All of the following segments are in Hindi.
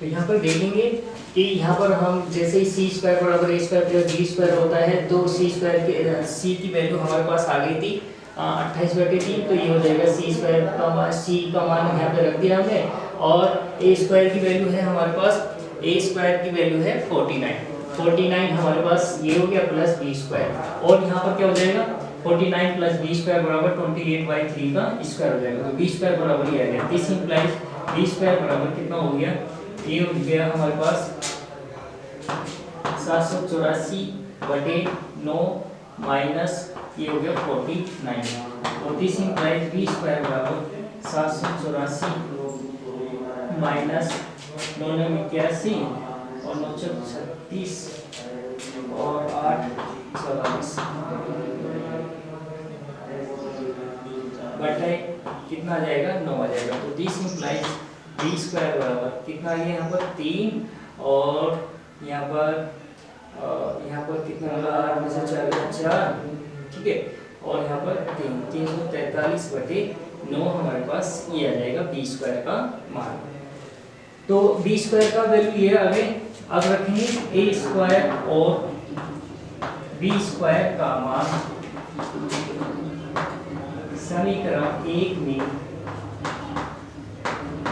तो यहाँ पर देखेंगे कि यहाँ पर हम जैसे ही सी स्क्वायर बराबर ए स्क्वायर प्लस बी स्क्वायर होता है, तो सी स्क्वायर की सी की वैल्यू हमारे पास आ गई थी 28/3, तो ये हो जाएगा सी स्क्वायर का मान, सी का मान यहाँ पे रख दिया हमने, और ए स्क्वायर की वैल्यू है हमारे पास, ए स्क्वायर की वैल्यू है 49 हमारे पास ये हो गया, प्लस बी स्क्वायर, और यहाँ पर क्या हो जाएगा 49 प्लस बी स्क्वायर बराबर 28/3 का स्क्वायर हो जाएगा, तो बी स्क्वायर बराबर ये आ गया। दिस इंप्लाइज बी स्क्वायर बराबर कितना हो गया, ये हो गया हमारे पास 784/9 माइनस ये हो गया 49, और दिस इंप्लाइज बी स्क्वायर बराबर 784 माइनस 981 और 936 और 8 44 बटे कितना आ जाएगा 9 आ जाएगा। तो दिस इंप्लाइज बी स्क्वायर बराबर कितना आ गया यहाँ पर 3, और यहाँ पर कितना होगा 8 में से 4, ठीक है, और यहाँ पर 343/9 हमारे पास ये आ जाएगा बी स्क्वायर का मान। तो बी स्क्वायर का वैल्यू ये आ गए। अब रखेंगे ए स्क्वायर और बी स्क्वायर का मान समीकरण 1 में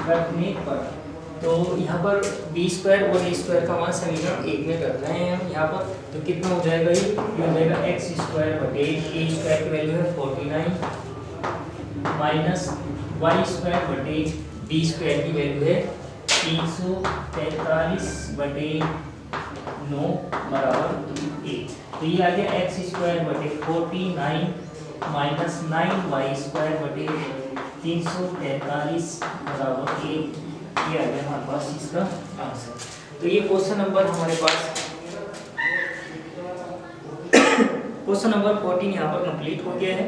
रखने पर, तो यहाँ पर बी स्क्वायर और ए स्क्वायर का मान समीकरण 1 में रख रहे हैं हम यहाँ पर, तो कितना हो जाएगा ये हो जाएगा एक्स स्क्वायर बटे ए स्क्वायर की वैल्यू है 49 माइनस वाई स्क्वायर बटे बी स्क्वायर की वैल्यू है 343/9 बराबर 1। तो ये आ गया एक्स स्क्वायर बटे 49 माइनस 9 स्क्वायर बटे 343 बराबर 1, ये आ गया हमारे पास इसका आंसर। तो ये क्वेश्चन नंबर हमारे पास क्वेश्चन नंबर 14 यहाँ पर कंप्लीट हो गया है,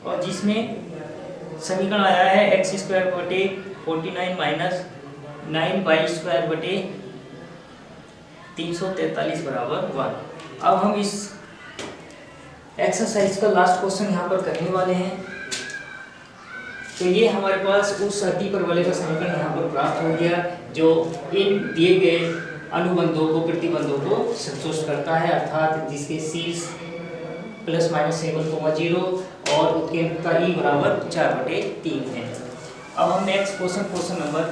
और जिसमें समीकरण आया है एक्स स्क्वायर बटे 49 माइनस 9 स्क्वायर बटे 343 बराबर 1। अब हम इस एक्सरसाइज का लास्ट क्वेश्चन यहाँ पर करने वाले हैं। तो ये हमारे पास उस अति परवलय का समीकरण यहाँ पर प्राप्त हो गया जो इन दिए गए अनुबंधों को प्रतिबंधों को संतुष्ट करता है, अर्थात जिसके शीर्ष ±7,0 और उत्केंद्र का ई बराबर 4/3 है। अब हम नेक्स्ट क्वेश्चन नंबर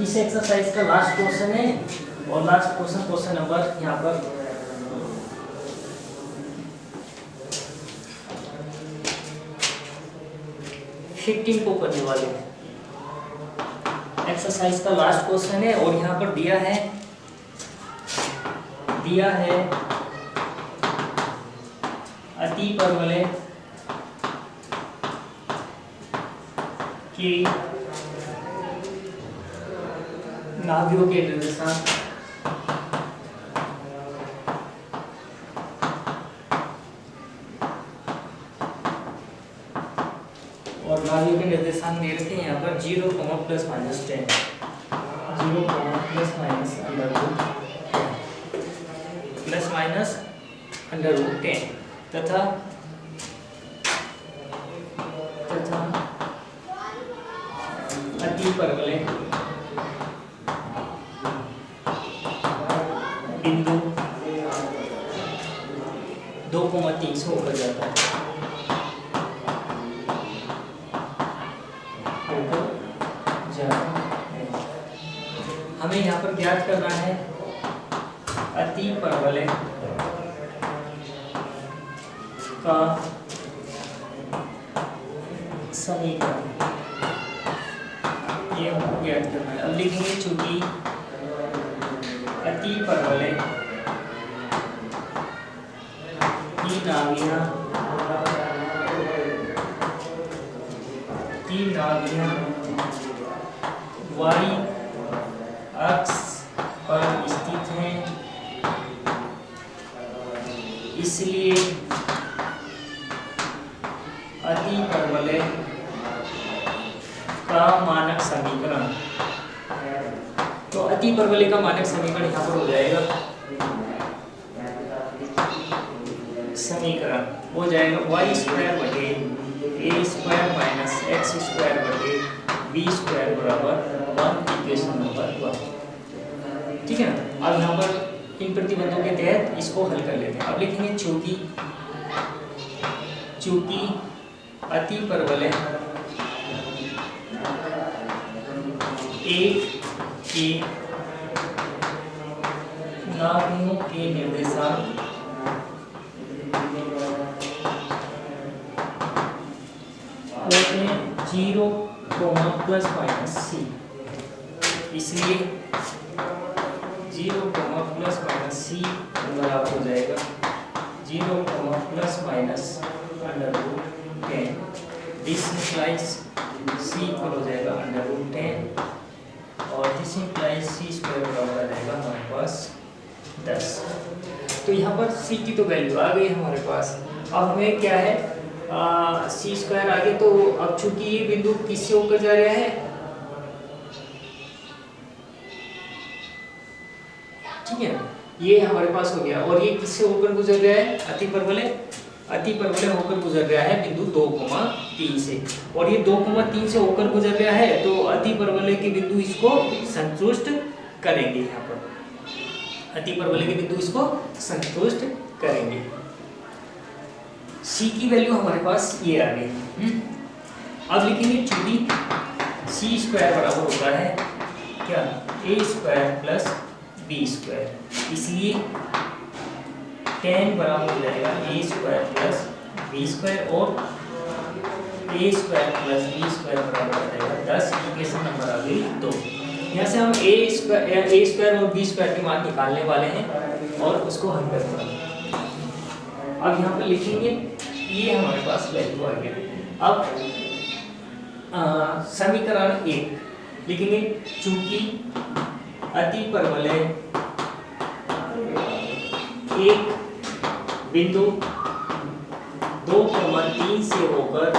इस एक्सरसाइज का लास्ट क्वेश्चन है, और लास्ट क्वेश्चन नंबर यहाँ पर 15 को करने वाले हैं। एक्सरसाइज का लास्ट क्वेश्चन है, और यहाँ पर दिया है अति परवलय के नाभियों के निर्देशांक और नाभियों के निर्देशांक दे रखे हैं यहाँ पर 0, ±10, 0, ±10 तथा अति परवलय बिंदु 2,3 से ऊपर जाता है। हमें यहाँ पर ज्ञात करना है अति परवलय का समीकरण, ये हमको ज्ञात करना है। अब लिखेंगे चूंकि अति परवलय की नाभियाँ वाई अक्ष पर स्थित हैं, इसलिए अति परवलय का मानक समीकरण, तो अति परवलय का मानक समीकरण यहाँ पर हो जाएगा समीकरण हो जाएगा वाई स्क्वायर बटे ए स्क्वायर माइनस एक्स स्क्वायर बटे बी स्क्वायर बराबर 1, इक्वेशन नंबर 1। ठीक है ना। अब यहाँ पर इन प्रतिबंधों के तहत इसको हल कर लेते हैं। अब लिखेंगे चूंकि अति परवलय एक के नाभियों के निर्देशांक होते हैं 0, प्लस माइनस सी, इसलिए 0, प्लस माइनस सी बराबर हो जाएगा 0, plus minus √10। This implies C equal हो जाएगा √10 और दिस इंप्लाइज सी स्क्वायर बराबर आ जाएगा हमारे पास 10। तो यहाँ पर सी की तो वैल्यू आ गई हमारे पास। अब हमें क्या है, सी स्क्वायर आगे। तो अब चूंकि ये बिंदु किससे होकर जा रहा है, ठीक है, ये हमारे पास हो गया। और ये किससे होकर गुजर रहा है, अति परवलय होकर गुजर रहा है बिंदु 2,3 से। और ये 2,3 से होकर गुजर रहा है, तो अति परवलय के बिंदु इसको संतुष्ट करेंगे। यहाँ पर अति परवलय के बिंदु इसको संतुष्ट करेंगे। सी की वैल्यू हमारे पास ये आ गई। अब लिखेंगे चूंकि सी स्क्वायर बराबर होता है क्या, ए स्क्वायर प्लस बी स्क्वायर, इसलिए 10 बराबर हो जाएगा ए स्क्वायर प्लस बी स्क्वायर और ए स्क्वायर प्लस बी स्क्वायर बराबर हो जाएगा 10। इक्वेशन नंबर आ गई 2। यहाँ से हम ए स्क्वायर और बी स्क्वायर के मान निकालने वाले हैं और उसको हल करेंगे। अब यहाँ पर लिखेंगे, ये हमारे पास वैल्यू आ गया। अब समीकरण 1 लिखेंगे चूंकि अति परवलय एक बिंदु 2,3 से होकर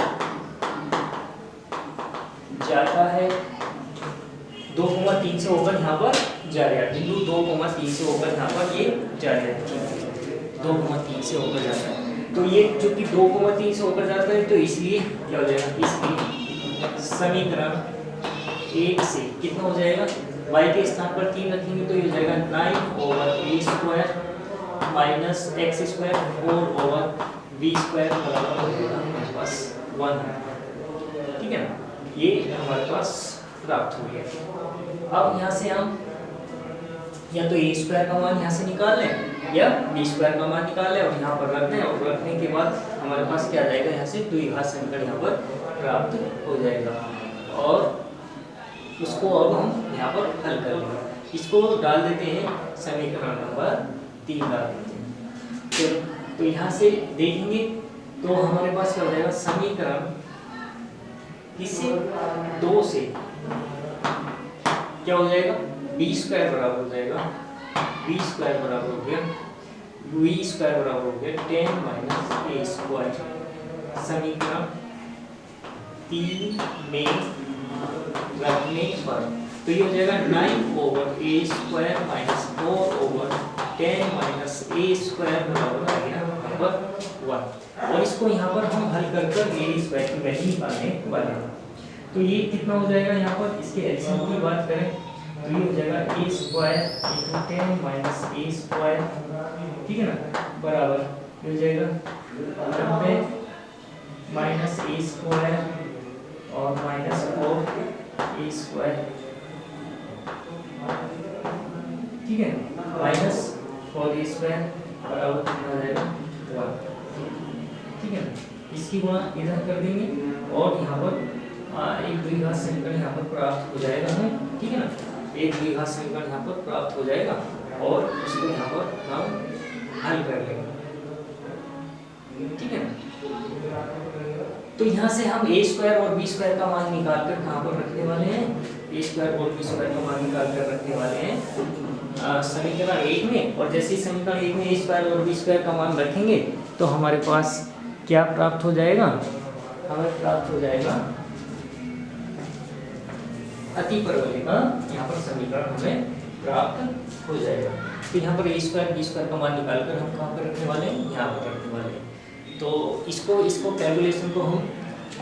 जाता है, 2,3 से होकर यहाँ पर जा रहा है, बिंदु 2,3 से होकर यहाँ पर ये जा रहा है, 2,3 से होकर जाता है। तो ये चूंकि 2,3 से होकर जाता है, तो इसलिए क्या हो जाएगा, इसलिए समीकरण 1 से कितना हो जाएगा, y के स्थान पर 3 रखेंगे तो ये हो जाएगा 9/a² minus x square 4/b² बराबर हो जाएगा हमारे पास 1। ठीक है ना, ये हमारे पास प्राप्त हो गया। अब यहाँ से हम या तो ए स्क्वायर का मान यहाँ से निकाल लें या बी स्क्वायर का मान निकाल लें और यहाँ पर रख दें, और रखने के बाद हमारे पास क्या आ जाएगा, यहाँ से द्विघात समीकरण यहाँ पर प्राप्त हो जाएगा और उसको अब हम यहाँ पर हल कर लेंगे। इसको डाल देते हैं समीकरण नंबर 3 डाल देते हैं। तो यहाँ से देखेंगे तो हमारे पास क्या हो जाएगा, समीकरण इससे 2 से क्या हो जाएगा, बी स्क्वायर बराबर हो जाएगा, बी स्क्वायर बराबर हो गया, वी स्क्वायर बराबर हो गया 10 माइनस ए स्क्वायर। समीकरण 3 में रखने पर तो ये हो जाएगा 9/a² माइनस 4/10 माइनस a² बराबर आ गया नंबर 1। और इसको यहाँ पर हम हल कर कर a² की वैल्यू निकालने वाले हैं। तो ये कितना हो जाएगा, यहाँ पर इसके एलसीएम की बात करें तो ये हो जाएगा a² × 10 माइनस a², ठीक है ना, बराबर हो जाएगा 90 माइनस a² और माइनस 4a², ठीक है, माइनस 4a² बराबर हो जाएगा 1। ठीक है, इसकी गुणा इधर कर देंगे और यहाँ पर एक द्विघात समीकरण यहाँ पर प्राप्त हो जाएगा हमें, ठीक है ना, एक द्विघात समीकरण यहाँ पर प्राप्त हो जाएगा और उसको यहाँ पर हम हल कर लेंगे। ठीक है, तो यहाँ से हम a² और b² का मान निकाल कर कहाँ पर रखने वाले हैं, a² और b² का मान निकाल कर रखने वाले हैं समीकरण 1 में। और जैसे ही समीकरण 1 में a² और b² का मान रखेंगे तो हमारे पास क्या प्राप्त हो जाएगा, हमें प्राप्त हो जाएगा अति परवलय का यहाँ पर समीकरण हमें प्राप्त हो जाएगा। तो तो यहाँ पर ए स्क्वायर बी स्क्वायर का मान निकाल कर हम कहाँ पर रखने वाले हैं, यहाँ पर रखने वाले हैं। तो इसको कैलकुलेशन को हम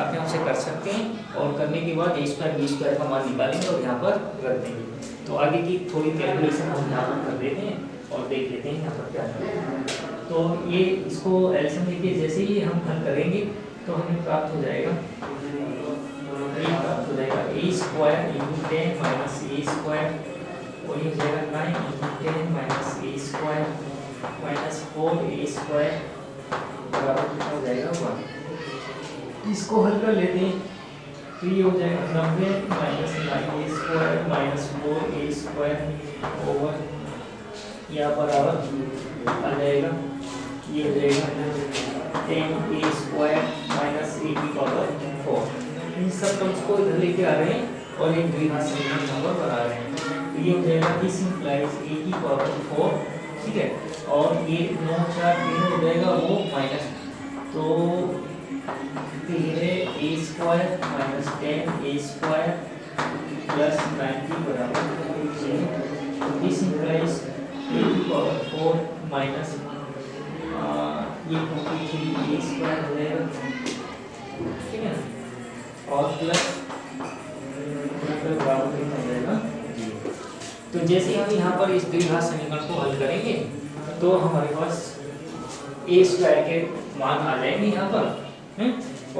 अपने आप से कर सकते हैं और करने के बाद ए स्क्वायर बी स्क्वायर का मान निकालेंगे और यहाँ पर रख देंगे। तो आगे की थोड़ी कैलकुलेशन हम यहाँ पर कर देते हैं और देख लेते हैं यहाँ पर क्या है। तो ये इसको एलसीएम लेके जैसे ही हम हल करेंगे तो हमें प्राप्त हो जाएगा, ये प्राप्त हो जाएगा ए स्क्वायर इंटू 10 माइनस ए स्क्वायर, और ये हो जाएगा 9 इंटू 10 माइनस ए स्क्वायर माइनस 4 ए स्क्वायर बराबर कितना हो जाएगा 1। इसको हल कर लेते हैं तो ये हो जाएगा 90 माइनस 9 ए स्क्वायर माइनस 4 ए स्क्वायर ओवर यहाँ बराबर आ जाएगा, ये हो जाएगा 10 ए स्क्वायर माइनस ए की पावर 4। इन सब टर्म्स को इधर लेके आ रहे हैं और एक द्विघात समीकरण यहाँ पर बना रहे हैं। तो ये हो जाएगा दिस इंप्लाइज ए की पावर 4, ठीक है, और ये 9 4 3 हो जाएगा वो माइनस, तो 13 ए स्क्वायर माइनस 10 ए स्क्वायर प्लस 90 बराबर 0। तो दिस इंप्लाइज ए की पावर 4 माइनस ये 23 ए स्क्वायर हो जाएगा, ठीक है, और प्लस बराबर हो जाएगा। तो जैसे हम यहाँ पर इस द्विघात समीकरण को हल करेंगे तो हमारे पास ए स्क्वायर के मान आ जाएंगे यहाँ पर,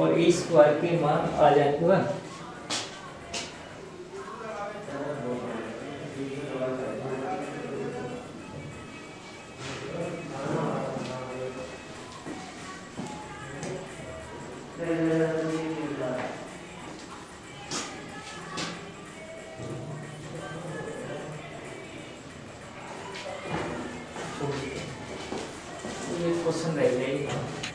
और ए स्क्वायर के मान आ जाएंगे क्वेश्चन रह जाएगी।